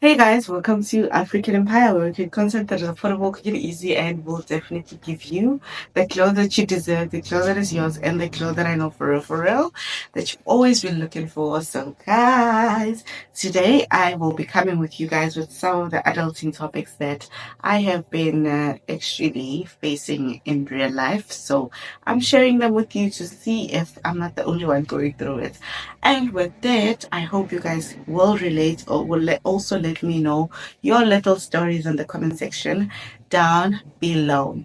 Hey guys, welcome to African Empire, where we create content that is affordable, quick and easy, and will definitely give you the clothes that you deserve, the clothes that is yours, and the clothes that I know for real, that you've always been looking for. So, guys, today I will be coming with you guys with some of the adulting topics that I have been actually facing in real life. So, I'm sharing them with you to see if I'm not the only one going through it. And with that, I hope you guys will relate or will also let me know your little stories in the comment section down below.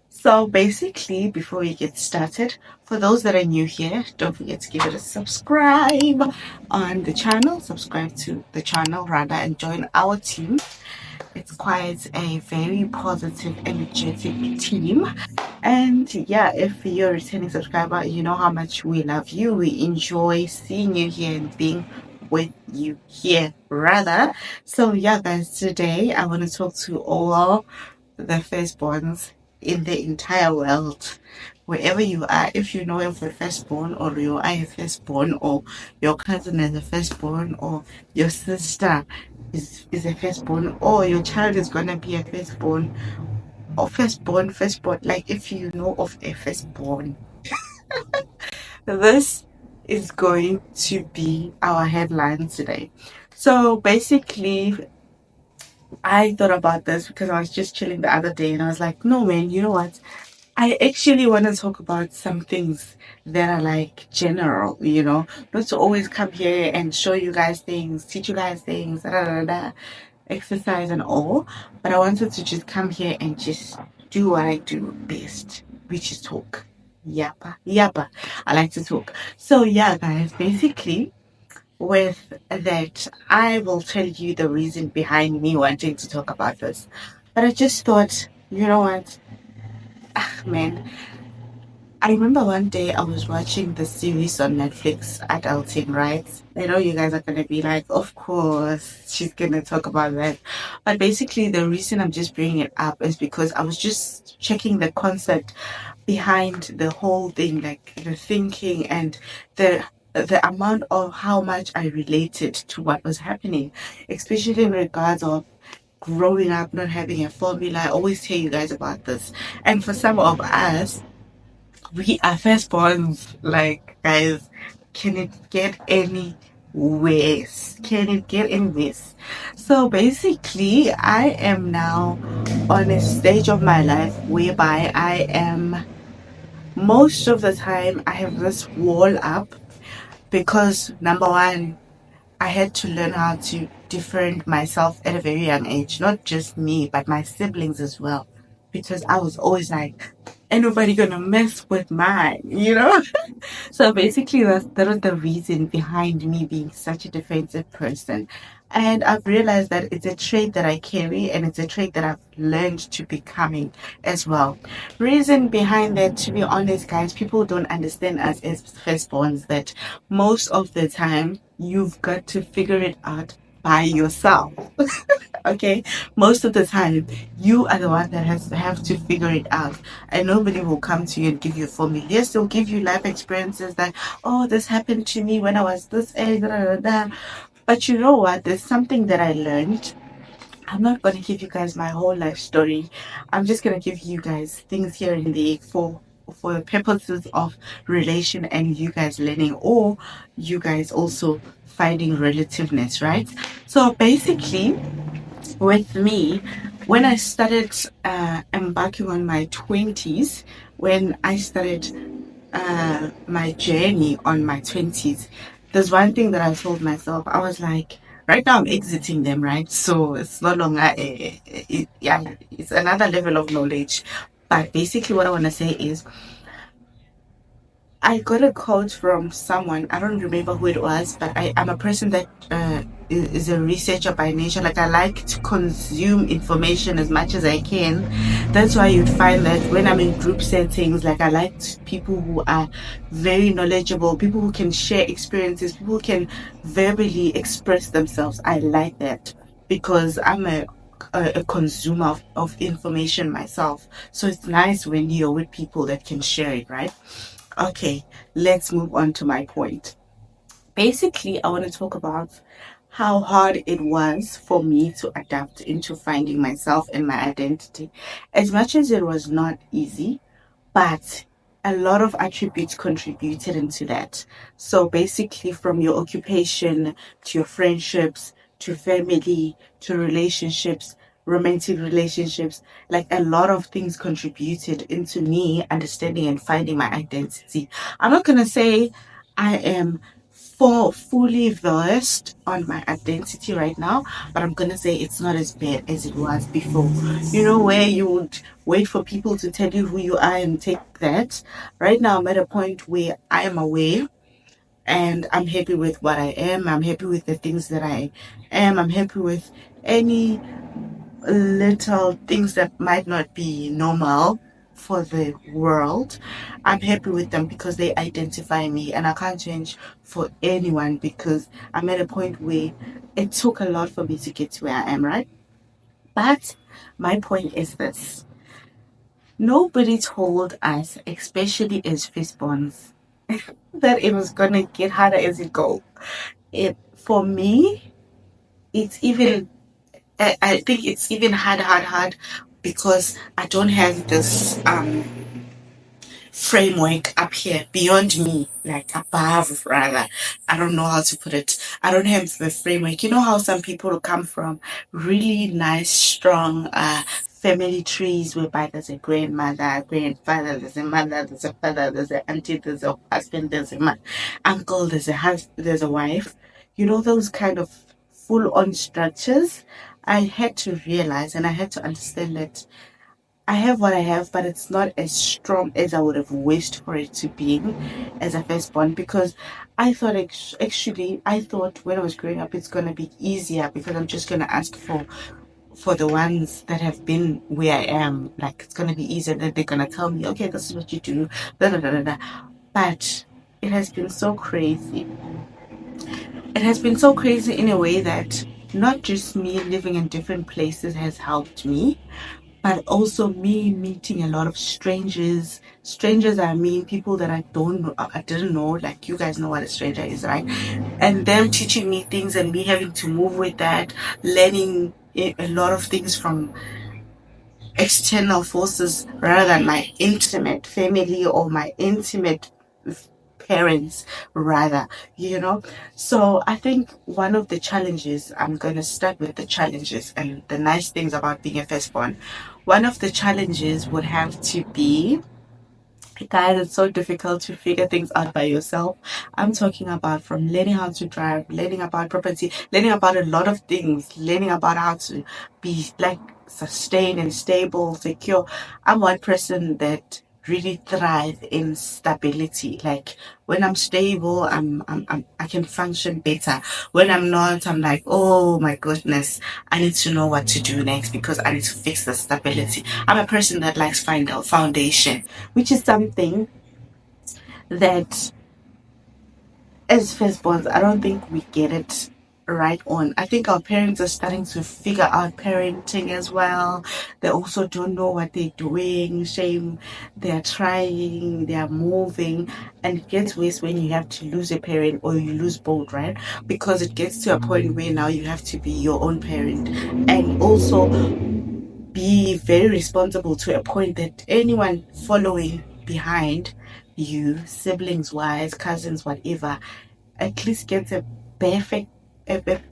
So basically, before we get started, for those that are new here, don't forget to give it a subscribe on the channel, subscribe to the channel rather, and join our team. It's quite a very positive, energetic team. And yeah, if you're a returning subscriber, you know how much we love you. We enjoy seeing you here and being with you here, rather. So yeah, guys, today I want to talk to all the firstborns in the entire world. Wherever you are, if you know of a firstborn, or you are a firstborn, or your cousin is a firstborn, or your sister is a firstborn, or your child is gonna be a firstborn, or firstborn, like if you know of a firstborn, this is going to be our headline today. So basically, I thought about this because I was just chilling the other day and I was like, no, man, you know what? I actually want to talk about some things that are like general, not to always come here and show you guys things, teach you guys things, exercise and all. But I wanted to just come here and just do what I do best, which is talk. Yappa, yappa. I like to talk. So, yeah, guys, basically, with that, I will tell you the reason behind me wanting to talk about this. But I just thought, you know what? Ah, man, I remember one day I was watching the series on Netflix, Adulting, right? I know you guys are going to be like, of course, she's going to talk about that. But basically, the reason I'm just bringing it up is because I was just checking the concept behind the whole thing, like the thinking and the amount of how much I related to what was happening, especially in regards of growing up, not having a formula. I always tell you guys about this. And for some of us, we are firstborns. Like, guys, can it get any worse? Can it get any worse? So basically, I am now on a stage of my life whereby I am, most of the time, I have this wall up because number one, I had to learn how to different myself at a very young age, not just me, but my siblings as well. Because I was always like, ain't nobody gonna mess with mine? So basically, that was the reason behind me being such a defensive person. And I've realized that it's a trait that I carry and it's a trait that I've learned to becoming as well. Reason behind that, to be honest, guys, people don't understand us as firstborns that most of the time you've got to figure it out by yourself. Okay, most of the time you are the one that has to have to figure it out, and nobody will come to you and give you a formula. Yes, they'll give you life experiences like, oh, this happened to me when I was this age, da, da, da, da. But you know what, there's something that I learned. I'm not going to give you guys my whole life story. I'm just going to give you guys things here and there for the purposes of relation and you guys learning, or you guys also finding relativeness, right? So basically, with me, when I started embarking on my 20s, when I started my journey on my 20s, there's one thing that I told myself. I was like, right now I'm exiting them, right? So it's no longer, yeah, it's another level of knowledge. But basically, what I want to say is, I got a quote from someone. I don't remember who it was, but I'm a person that is a researcher by nature. Like, I like to consume information as much as I can. That's why you'd find that when I'm in group settings, like, I like people who are very knowledgeable, people who can share experiences, people who can verbally express themselves. I like that because I'm a consumer of information myself. So it's nice when you're with people that can share it, right? Okay, let's move on to my point. Basically, I want to talk about how hard it was for me to adapt into finding myself and my identity. As much as it was not easy, but a lot of attributes contributed into that. So basically, from your occupation to your friendships to family to relationships, romantic relationships, like a lot of things contributed into me understanding and finding my identity. I'm not gonna say I am fully versed on my identity right now, but I'm gonna say it's not as bad as it was before. You know, where you would wait for people to tell you who you are and take that. Right now, I'm at a point where I am aware and I'm happy with what I am. I'm happy with the things that I am. I'm happy with any little things that might not be normal for the world. I'm happy with them because they identify me, and I can't change for anyone because I'm at a point where it took a lot for me to get to where I am, right? But my point is this: nobody told us, especially as firstborns, that it was gonna get harder as it go. It for me, it's even I think it's even hard because I don't have this framework up here beyond me, like above rather. I don't know how to put it. I don't have the framework. You know how some people come from really nice, strong family trees whereby there's a grandmother, a grandfather, there's a mother, there's a father, there's an auntie, there's a husband, there's a uncle, there's a husband, there's a wife. You know those kind of full on structures. I had to realize and I had to understand that I have what I have, but it's not as strong as I would have wished for it to be as a firstborn because I thought actually I thought when I was growing up it's gonna be easier because I'm just gonna ask for the ones that have been where I am. Like it's gonna be easier that they're gonna tell me, okay, this is what you do, da da da da da. But it has been so crazy. It has been so crazy in a way that not just me living in different places has helped me, but also me meeting a lot of strangers. Strangers, I mean people that I don't know, I didn't know. Like you guys know what a stranger is, right? And them teaching me things and me having to move with that, learning a lot of things from external forces rather than my intimate family or my intimate parents rather, you know. So I think one of the challenges, I'm going to start with the challenges and the nice things about being a firstborn. One of the challenges would have to be, guys, it's so difficult to figure things out by yourself. I'm talking about from learning how to drive, learning about property, learning about a lot of things, learning about how to be like sustained and stable, secure. I'm one person that really thrive in stability. Like when I'm stable, I can function better. When I'm not, I'm like, oh my goodness, I need to know what to do next because I need to fix the stability. I'm a person that likes find a foundation, which is something that as firstborns, I don't think we get it right on. I think our parents are starting to figure out parenting as well. They also don't know what they're doing. Shame, they're trying, they're moving, and it gets worse when you have to lose a parent or you lose both, right? Because it gets to a point where now you have to be your own parent and also be very responsible to a point that anyone following behind you, siblings wise, cousins, whatever, at least gets a perfect the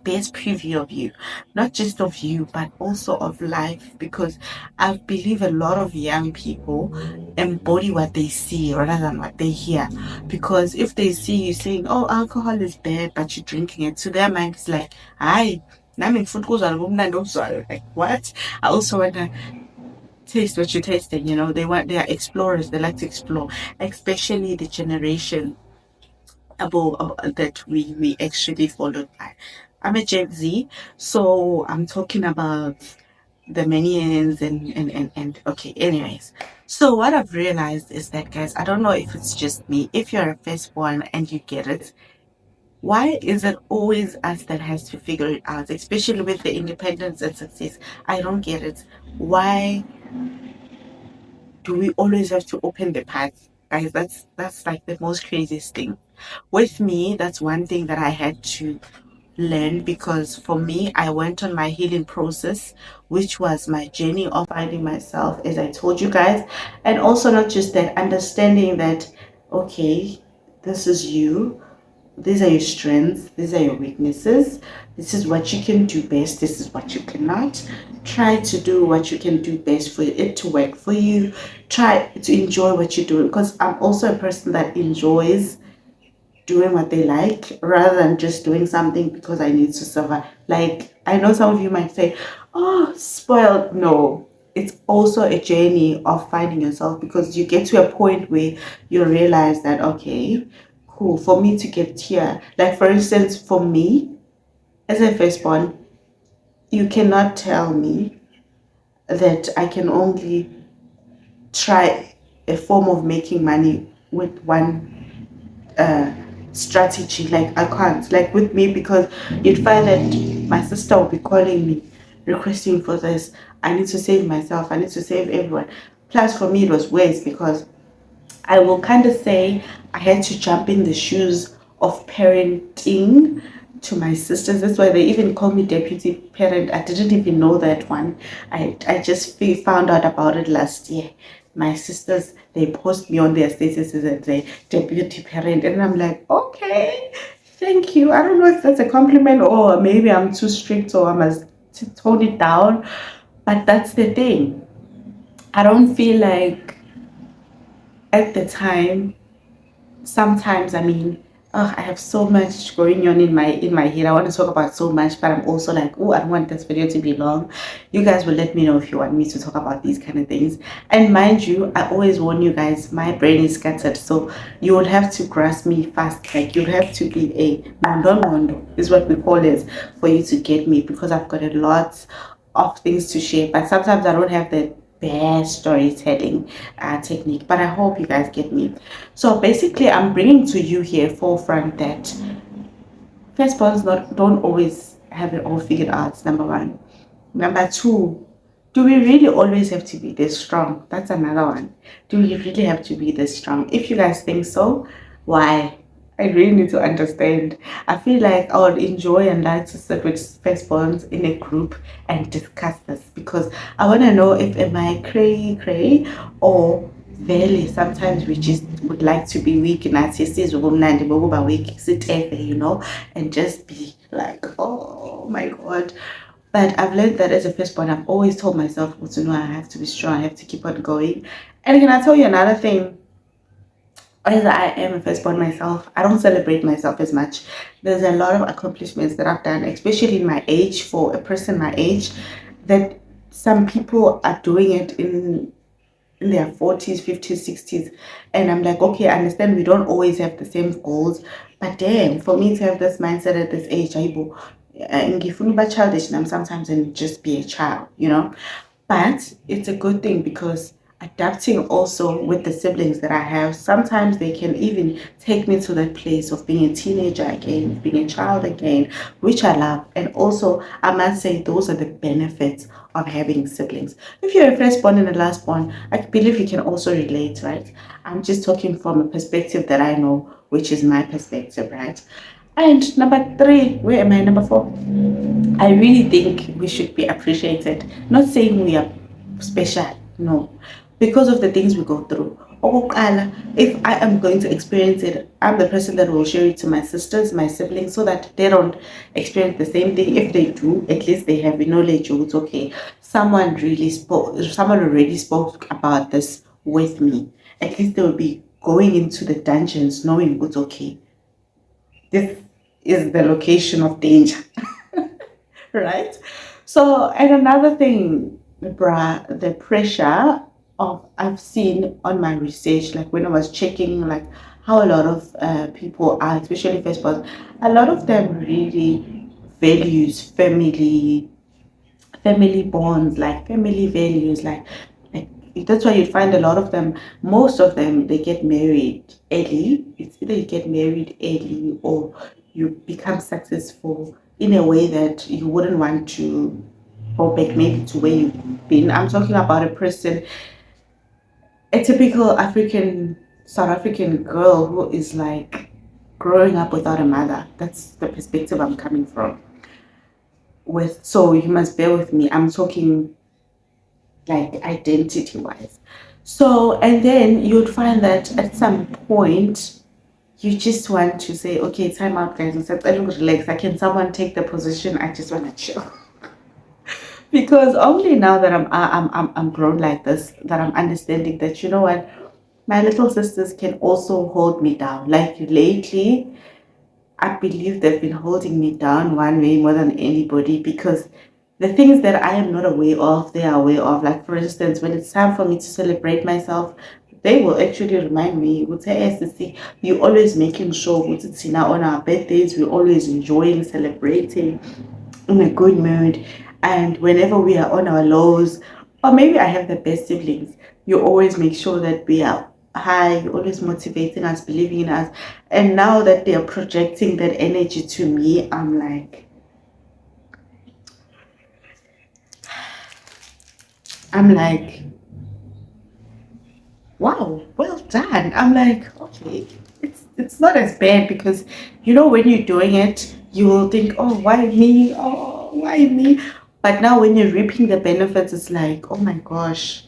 best preview of you, not just of you but also of life, because I believe a lot of young people embody what they see rather than what they hear. Because if they see you saying, oh, alcohol is bad but you're drinking it, to their mind it's like, hi, nami ngifuna ukuzwa ubumnandi obuzwayo. Like what? I also want to taste what you're tasting, you know. They are explorers, they like to explore, especially the generation that we actually followed by. I'm a Gen Z, so I'm talking about the minions and okay, anyways. So what I've realized is that, guys, I don't know if it's just me. If you're a firstborn and you get it, why is it always us that has to figure it out, especially with the independence and success? I don't get it. Why do we always have to open the path? Guys, that's like the most craziest thing. With me, that's one thing that I had to learn, because for me, I went on my healing process, which was my journey of finding myself, as I told you guys. And also, not just that, understanding that, okay, this is you, these are your strengths, these are your weaknesses, this is what you can do best, this is what you cannot. Try to do what you can do best for it to work for you. Try to enjoy what you're doing, because I'm also a person that enjoys doing what they like rather than just doing something because I need to survive. Like, I know some of you might say, oh, spoiled. No, it's also a journey of finding yourself, because you get to a point where you realize that, okay, cool, for me to get here, like for instance, for me as a firstborn, you cannot tell me that I can only try a form of making money with one uh, strategy. Like, I can't, like with me, because you'd find that my sister will be calling me, requesting for this. I need to save myself, I need to save everyone. Plus for me it was worse, because I will kind of say I had to jump in the shoes of parenting to my sisters. That's why they even call me deputy parent. I didn't even know that one. I just found out about it last year. My sisters, they post me on their statuses as a deputy parent, and I'm like, okay, thank you. I don't know if that's a compliment, or maybe I'm too strict, or I must tone it down. But that's the thing. I don't feel like at the time, sometimes, I mean, I have so much going on in my head. I want to talk about so much, but I'm also like, oh, I don't want this video to be long. You guys will let me know if you want me to talk about these kind of things. And mind you, I always warn you guys, my brain is scattered, so you will have to grasp me fast. Like, you'll have to be a mondo is what we call it, for you to get me, because I've got a lot of things to share, but sometimes I don't have the best storytelling technique. But I hope you guys get me. So basically, I'm bringing to you here forefront that firstborns not don't always have it all figured out. Number one. Number two, do we really always have to be this strong? That's another one. Do we really have to be this strong? If you guys think so, why? I really need to understand. I feel like I would enjoy and like to sit with firstborns in a group and discuss this, because I want to know if am I cray or really sometimes we just would like to be weak and I say weak, sit there, and just be like, oh my god. But I've learned that as a firstborn, I've always told myself, well, to know I have to be strong, I have to keep on going. And can I tell you another thing? As I am a firstborn myself, I don't celebrate myself as much. There's a lot of accomplishments that I've done, especially in my age, for a person my age, that some people are doing it in their 40s, 50s, 60s. And I'm like, okay, I understand we don't always have the same goals, but damn, for me to have this mindset at this age, and give me childish, and I'm sometimes and just be a child. But it's a good thing, because adapting also with the siblings that I have, sometimes they can even take me to that place of being a teenager again, being a child again, which I love. And also, I must say, those are the benefits of having siblings. If you're a firstborn and a lastborn, I believe you can also relate, right? I'm just talking from a perspective that I know, which is my perspective, right? And number three, where am I? Number four. I really think we should be appreciated. Not saying we are special, no, because of the things we go through. Okokuqala, if I am going to experience it, I'm the person that will share it to my sisters, my siblings, so that they don't experience the same thing. If they do, at least they have the knowledge. Oh, it's okay. Someone already spoke about this with me. At least they will be going into the dungeons knowing it's okay. This is the location of danger. Right? So, and another thing, the pressure of I've seen on my research, like when I was checking, like how a lot of people are, especially firstborns, a lot of them really values family bonds, like family values, like that's why you find a lot of them, most of them, they get married early. It's either you get married early or you become successful in a way that you wouldn't want to go back maybe to where you've been. I'm talking about a person, a typical African South African girl who is like growing up without a mother. That's the perspective I'm coming from. With so you must bear with me. I'm talking like identity wise. So and then you'd find that at some point you just want to say, okay, time out, guys. Instead, I don't relax. Like, can someone take the position? I just want to chill. Because only now that I'm grown like this, that I'm understanding that, you know what, my little sisters can also hold me down. Like lately, I believe they've been holding me down one way more than anybody, because the things that I am not aware of, they are aware of. Like, for instance, when it's time for me to celebrate myself, they will actually remind me, would say, "SSC, you always making sure, now on our birthdays, we're always enjoying, celebrating in a good mood. And whenever we are on our lows, or maybe I have the best siblings, you always make sure that we are high, you're always motivating us, believing in us." And now that they are projecting that energy to me, I'm like, wow, well done. I'm like, okay, it's not as bad, because you know when you're doing it, you will think, oh, why me? Oh, why me? But now when you're reaping the benefits, it's like, oh my gosh,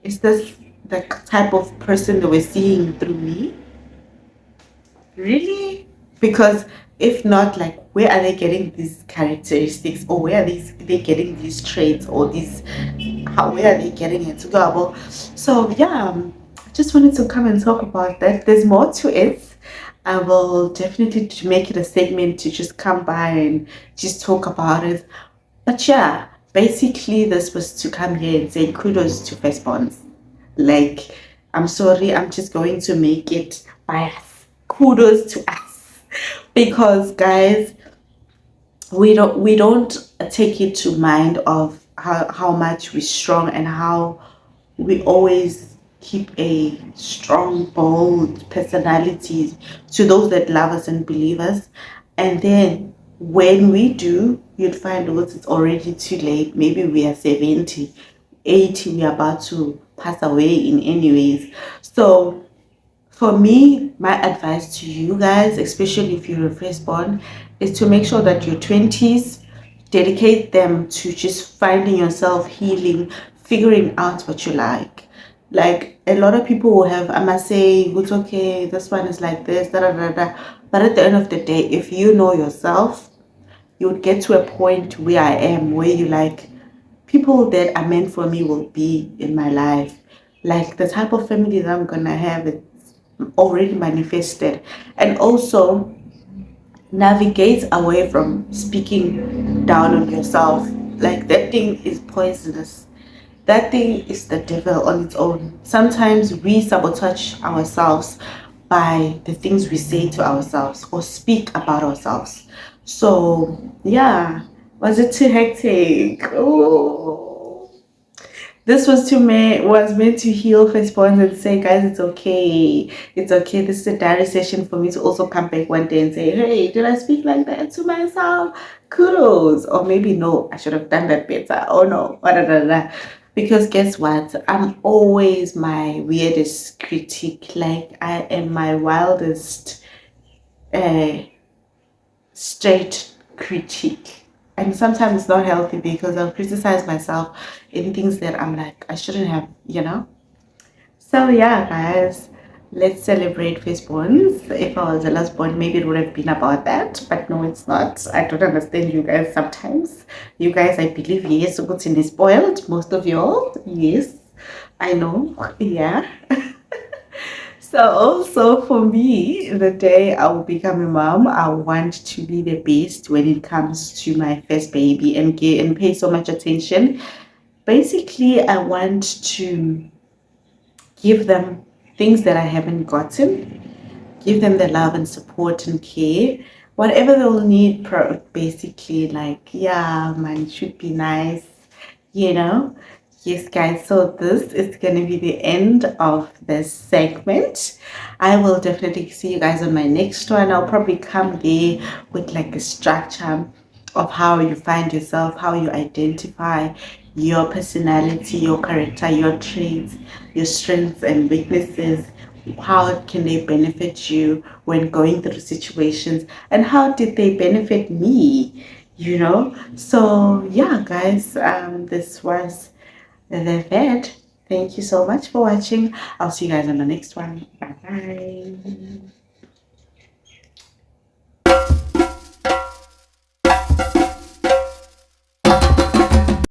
is this the type of person that we're seeing through me? Really? Because if not, like, where are they getting these characteristics, or where are they getting these traits, or these, how, where are they getting it to go about? So yeah, I just wanted to come and talk about that. There's more to it. I will definitely to make it a segment to just come by and just talk about it. But yeah, basically this was to come here and say kudos to Firstborns. Like, I'm sorry, I'm just going to make it bias. Kudos to us. Because guys, we don't take it to mind of how much we're strong, and how we always keep a strong, bold personality to those that love us and believe us. And then when we do, you'd find out it's already too late. Maybe we are 70, 80, we're about to pass away in any ways. So for me, my advice to you guys, especially if you're a firstborn, is to make sure that your 20s, dedicate them to just finding yourself, healing, figuring out what you like. Like, a lot of people will have, I must say, it's okay, this one is like this, da da da da. But at the end of the day, if you know yourself, you would get to a point where I am, where you like, people that are meant for me will be in my life. Like, the type of family that I'm gonna have, it's already manifested. And also navigate away from speaking down on yourself. Like, that thing is poisonous. That thing is the devil on its own. Sometimes we sabotage ourselves by the things we say to ourselves or speak about ourselves. So yeah, was it too hectic? Oh, this was meant to heal firstborn and say, guys, it's okay. It's okay. This is a diary session for me to also come back one day and say, hey, did I speak like that to myself? Kudos. Or maybe no, I should have done that better. Oh no. Da, da, da, da. Because guess what? I'm always my weirdest critique. Like, I am my wildest uh straight critique. And sometimes it's not healthy, because I'll criticize myself in things that I'm like, I shouldn't have. So yeah, guys, let's celebrate firstborns. If I was the last born, maybe it would have been about that, but no, it's not. I don't understand you guys sometimes. You guys, I believe, yes, good in spoiled. Most of y'all, yes, I know. Yeah. So also for me, the day I will become a mom, I want to be the best when it comes to my first baby, and pay so much attention. Basically, I want to give them things that I haven't gotten, give them the love and support and care, whatever they'll need. Basically, like, yeah, man, it should be nice, you know. Yes, guys, so this is going to be the end of this segment. I will definitely see you guys on my next one. I'll probably come there with like a structure of how you find yourself, how you identify your personality, your character, your traits, your strengths and weaknesses, how can they benefit you when going through situations, and how did they benefit me, you know? So yeah, guys, this was the vet. Thank you so much for watching. I'll see you guys on the next one. Bye bye.